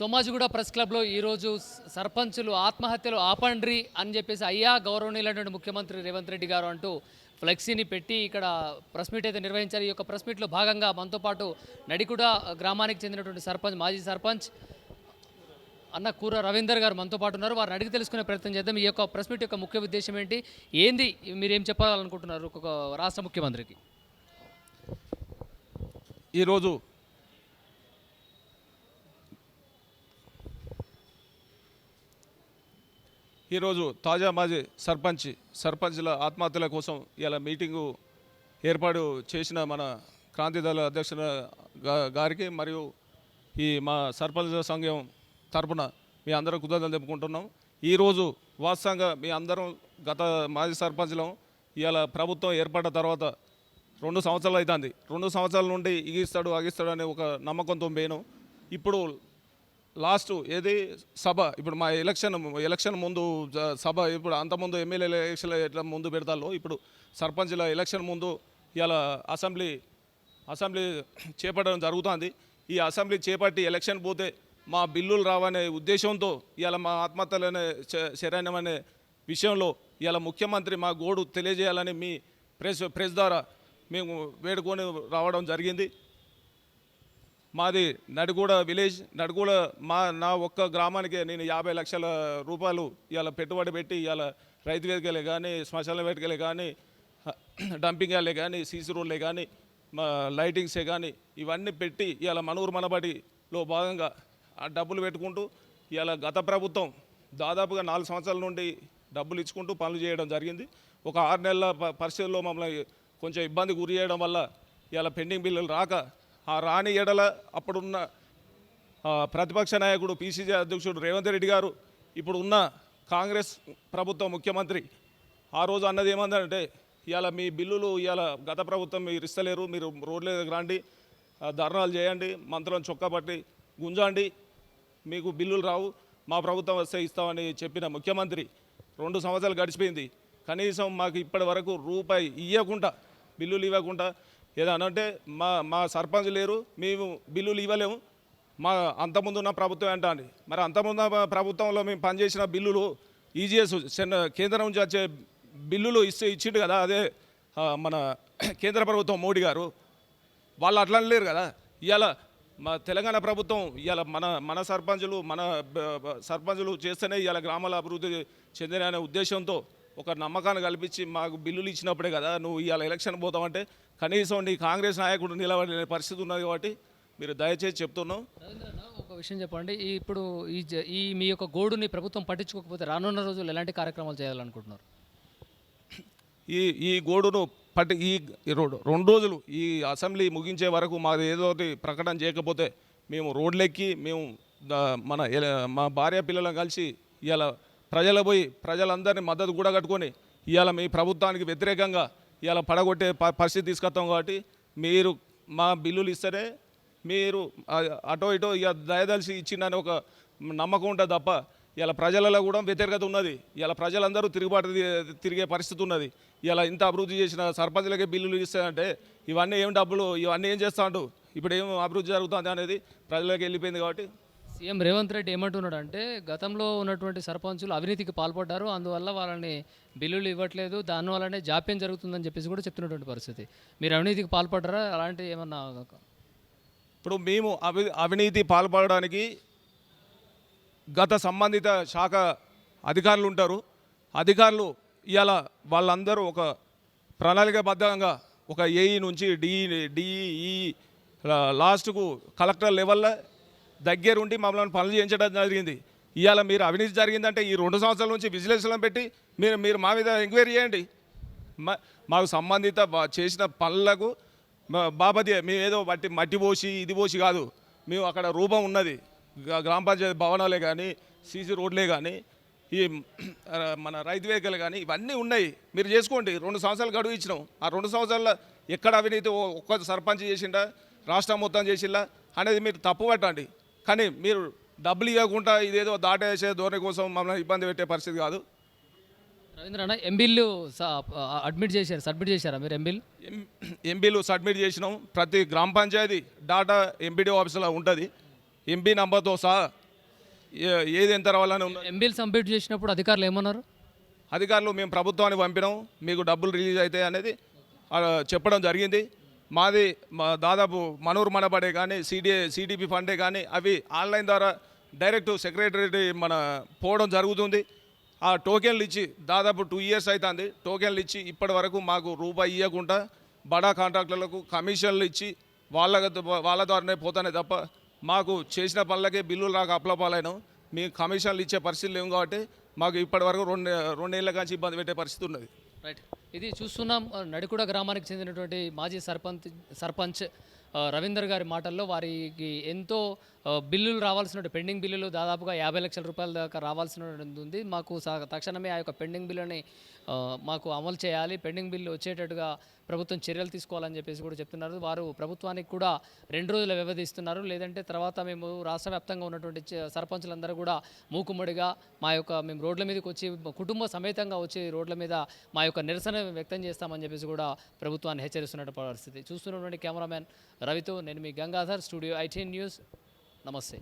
Somajiguda press క్లబ్లో ఈరోజు సర్పంచులు ఆత్మహత్యలు ఆపండ్రి అని చెప్పేసి అయ్యా గౌరవనీయులైనటువంటి ముఖ్యమంత్రి రేవంత్ రెడ్డి గారు అంటూ ఫ్లెక్సీని పెట్టి ఇక్కడ ప్రెస్ మీట్ అయితే నిర్వహించారు. ఈ యొక్క ప్రెస్ మీట్లో భాగంగా మనతో పాటు నడికుడ గ్రామానికి చెందినటువంటి సర్పంచ్ మాజీ సర్పంచ్ అన్న కూర రవీందర్ గారు మనతో పాటు ఉన్నారు. వారిని అడిగి తెలుసుకునే ప్రయత్నం చేద్దాం. ఈ యొక్క ప్రెస్ మీట్ యొక్క ముఖ్య ఉద్దేశం ఏంటి, ఏంది, మీరేం చెప్పాలనుకుంటున్నారు ఒక రాష్ట్ర ముఖ్యమంత్రికి? ఈరోజు తాజా మాజీ సర్పంచ్ల ఆత్మహత్యల కోసం ఇలా మీటింగు ఏర్పాటు చేసిన మన క్రాంతిదళ అధ్యక్షుల గారికి మరియు ఈ మా సర్పంచ్ సంఘం తరపున మీ అందరూ కృతజ్ఞతలు చెప్పుకుంటున్నాం. ఈరోజు వాస్తవంగా మీ అందరం గత మాజీ సర్పంచ్లం ఇలా ప్రభుత్వం ఏర్పడిన తర్వాత 2 సంవత్సరాలు అవుతుంది. 2 సంవత్సరాల నుండి అగిస్తాడు అనే ఒక నమ్మకంతో పోయాను. ఇప్పుడు లాస్ట్ ఏది సభ, ఇప్పుడు మా ఎలక్షన్ ముందు సభ, ఇప్పుడు అంతకుముందు ఎమ్మెల్యే ఎలక్షన్ ఎట్లా ముందు పెడతాలో ఇప్పుడు సర్పంచ్ల ఎలక్షన్ ముందు ఇలా అసెంబ్లీ చేపట్టడం జరుగుతుంది. ఈ అసెంబ్లీ చేపట్టి ఎలక్షన్ పోతే మా బిల్లులు రావనే ఉద్దేశంతో ఇలా మా ఆత్మహత్యలనే శరణ్యమనే విషయంలో ఇలా ముఖ్యమంత్రి మా గోడు తెలియజేయాలని మీ ప్రెస్ ద్వారా మేము వేడుకొని రావడం జరిగింది. మాది నడిగూడ విలేజ్. నడిగూడ నా ఒక్క గ్రామానికే నేను 50 లక్షల రూపాయలు ఇలా పెట్టుబడి పెట్టి ఇలా రైతు వేదికలే కానీ, శ్మశాన వేదికలే కానీ, డంపింగ్ యార్డ్లే కానీ, సీసీ రోడ్లే కానీ, మా లైటింగ్సే కానీ ఇవన్నీ పెట్టి ఇలా మనూరు మనబడిలో భాగంగా ఆ డబ్బులు పెట్టుకుంటూ ఇలా గత ప్రభుత్వం దాదాపుగా 4 సంవత్సరాల నుండి డబ్బులు ఇచ్చుకుంటూ పనులు చేయడం జరిగింది. ఒక 6 నెలల పరిస్థితుల్లో మమ్మల్ని కొంచెం ఇబ్బంది గురి చేయడం వల్ల ఇలా పెండింగ్ బిల్లులు రాక ఆ రాని ఎడల అప్పుడున్న ప్రతిపక్ష నాయకుడు పిసిసి అధ్యక్షుడు రేవంత్ రెడ్డి గారు, ఇప్పుడు ఉన్న కాంగ్రెస్ ప్రభుత్వం ముఖ్యమంత్రి ఆ రోజు అన్నది ఏమందంటే, ఇవాళ మీ బిల్లులు ఇవాళ గత ప్రభుత్వం మీరు ఇస్తలేరు, మీరు రోడ్ల దగ్గర రండి, ధర్నాలు చేయండి, మంత్రులను చొక్కా పట్టి గుంజండి, మీకు బిల్లులు రావు, మా ప్రభుత్వం వస్తే ఇస్తామని చెప్పిన ముఖ్యమంత్రి 2 సంవత్సరాలు గడిచిపోయింది. కనీసం మాకు ఇప్పటి వరకు రూపాయి ఇవ్వకుండా, బిల్లులు ఇవ్వకుండా, ఏదనంటే మా సర్పంచ్ లేరు, మేము బిల్లులు ఇవ్వలేము, మా అంతకుముందు ఉన్న ప్రభుత్వం ఏంటండి. మరి అంతకుముందు ప్రభుత్వంలో మేము పనిచేసిన బిల్లులు ఈజీఎస్ కేంద్రం నుంచి వచ్చే బిల్లులు ఇచ్చిండు కదా, అదే మన కేంద్ర ప్రభుత్వం మోడీ గారు, వాళ్ళు అట్లా లేరు కదా. ఇవాళ మా తెలంగాణ ప్రభుత్వం ఇవాళ మన సర్పంచులు చేస్తేనే ఇవాళ గ్రామాల అభివృద్ధి చెందిన అనే ఉద్దేశంతో ఒక నమ్మకాన్ని కల్పించి మాకు బిల్లులు ఇచ్చినప్పుడే కదా నువ్వు ఇవాళ ఎలక్షన్ పోతామంటే కనీసం నీ కాంగ్రెస్ నాయకుడు నిలబడే పరిస్థితి ఉన్నది. కాబట్టి మీరు దయచేసి చెప్తున్నాం. ఒక విషయం చెప్పండి, ఇప్పుడు ఈ మీ యొక్క గోడుని ప్రభుత్వం పట్టించుకోకపోతే రానున్న రోజులు ఎలాంటి కార్యక్రమాలు చేయాలనుకుంటున్నారు? ఈ గోడును ఈ 2 రోజులు ఈ అసెంబ్లీ ముగించే వరకు మాది ఏదో ప్రకటన చేయకపోతే మేము రోడ్లెక్కి మేము మా భార్య పిల్లలను కలిసి ఇవాళ ప్రజలందరినీ మద్దతు కూడా కట్టుకొని ఇవాళ మీ ప్రభుత్వానికి వ్యతిరేకంగా ఇవాళ పడగొట్టే పరిస్థితి తీసుకొస్తాం. కాబట్టి మీరు మా బిల్లులు ఇస్తేనే మీరు అటో ఇటో ఇక దయదలిసి ఇచ్చిందని ఒక నమ్మకం ఉంటుంది తప్ప ఇలా ప్రజలలో కూడా వ్యతిరేకత ఉన్నది. ఇలా ప్రజలందరూ తిరిగే పరిస్థితి ఉన్నది. ఇలా ఇంత అభివృద్ధి చేసిన సర్పంచ్లకే బిల్లులు ఇస్తాయంటే ఇవన్నీ ఏం డబ్బులు, ఇవన్నీ ఏం చేస్తా అంటూ ఇప్పుడు ఏం అభివృద్ధి జరుగుతుంది అనేది ప్రజలకు వెళ్ళిపోయింది. కాబట్టి సీఎం రేవంత్ రెడ్డి ఏమంటున్నాడు అంటే, గతంలో ఉన్నటువంటి సర్పంచులు అవినీతికి పాల్పడ్డారు, అందువల్ల వాళ్ళని బిల్లులు ఇవ్వట్లేదు, దానివల్లనే జాప్యం జరుగుతుందని చెప్పేసి కూడా చెప్తున్నటువంటి పరిస్థితి. మీరు అవినీతికి పాల్పడ్డారా? అలాంటి ఏమన్నా? ఇప్పుడు మేము అవినీతి పాల్పడడానికి గత సంబంధిత శాఖ అధికారులు ఉంటారు. అధికారులు ఇవాళ వాళ్ళందరూ ఒక ప్రణాళికాబద్ధంగా ఒక ఏఈ నుంచి డిఈ లాస్ట్కు కలెక్టర్ లెవెల్లో దగ్గరుండి మమ్మల్ని పనులు చేయించడం జరిగింది. ఇవాళ మీరు అవినీతి జరిగిందంటే ఈ 2 సంవత్సరాల నుంచి విజిలెన్స్లో పెట్టి మీరు మా మీద ఎంక్వైరీ చేయండి. మాకు సంబంధిత చేసిన పనులకు బాపతి మేము ఏదో మట్టి పోసి ఇది పోసి కాదు, మేము అక్కడ రూపం ఉన్నది. గ్రామ పంచాయతీ భవనాలే కానీ, సీసీ రోడ్లే కానీ, ఈ మన రైతు వేదికలు కానీ ఇవన్నీ ఉన్నాయి. మీరు చేసుకోండి. 2 సంవత్సరాలు గడువు ఇచ్చినాం. ఆ 2 సంవత్సరాల్లో ఎక్కడ అవినీతి ఒక్క సర్పంచ్ చేసిండా, రాష్ట్రం మొత్తం చేసిందా అనేది మీరు తప్పు పట్టండి. కానీ మీరు డబ్బులు ఇవ్వకుండా ఇదేదో దాటేసే ధోరణి కోసం మమ్మల్ని ఇబ్బంది పెట్టే పరిస్థితి కాదు. రవీంద్రన్న, ఎంబీలు సబ్మిట్ చేశారా మీరు? ఎంబీలు సబ్మిట్ చేసినాం. ప్రతి గ్రామ పంచాయతీ డాటా ఎంపీడీ ఆఫీసులో ఉంటుంది. ఎంపీ నంబర్తో సహా ఏది ఎంత రావాలని ఉన్నది. ఎంబీలు సబ్మిట్ చేసినప్పుడు అధికారులు ఏమన్నారు? అధికారులు మేము ప్రభుత్వానికి పంపినాం, మీకు డబ్బులు రిలీజ్ అవుతాయి అనేది చెప్పడం జరిగింది. మాది దాదాపు మనూరు మనబడే కానీ సిడిపి ఫండే కానీ అవి ఆన్లైన్ ద్వారా డైరెక్ట్ సెక్రటరీ మన పోవడం జరుగుతుంది. ఆ టోకెన్లు ఇచ్చి దాదాపు 2 years అవుతుంది. టోకెన్లు ఇచ్చి ఇప్పటి వరకు మాకు రూపాయి ఇవ్వకుండా బడా కాంట్రాక్టర్లకు కమిషన్లు ఇచ్చి వాళ్ళ ద్వారానే పోతానే తప్ప మాకు చేసిన పనులకే బిల్లులు రాక అప్లపాలైనాం. మేము కమిషన్లు ఇచ్చే పరిస్థితి లేవు కాబట్టి మాకు ఇప్పటి వరకు 2 ఏళ్ళ నుంచి ఇబ్బంది పెట్టే పరిస్థితి ఉన్నది. రైట్, ఇది చూస్తున్నాం. నడికుడ గ్రామానికి చెందినటువంటి మాజీ సర్పంచ్ రవీందర్ గారి మాటల్లో వారికి ఎంతో బిల్లులు రావాల్సిన పెండింగ్ బిల్లులు దాదాపుగా 50 లక్షల రూపాయల దాకా రావాల్సిన ఉంది. మాకు తక్షణమే ఆ యొక్క పెండింగ్ బిల్లుని మాకు అమలు చేయాలి, పెండింగ్ బిల్లు వచ్చేటట్టుగా ప్రభుత్వం చర్యలు తీసుకోవాలని చెప్పేసి కూడా చెప్తున్నారు. వారు ప్రభుత్వానికి కూడా 2 రోజుల వ్యవధి ఇస్తున్నారు. లేదంటే తర్వాత మేము రాష్ట్ర వ్యాప్తంగా ఉన్నటువంటి సర్పంచులందరూ కూడా మూకుమ్మడిగా మేము రోడ్ల మీదకి వచ్చి కుటుంబ సమేతంగా వచ్చి రోడ్ల మీద మా యొక్క నిరసన వ్యక్తం చేస్తామని చెప్పేసి కూడా ప్రభుత్వాన్ని హెచ్చరిస్తున్న పరిస్థితి. చూస్తున్నటువంటి కెమెరామ్యాన్ రవితో నేను మీ గంగాధర్, స్టూడియో 18 న్యూస్. నమస్తే.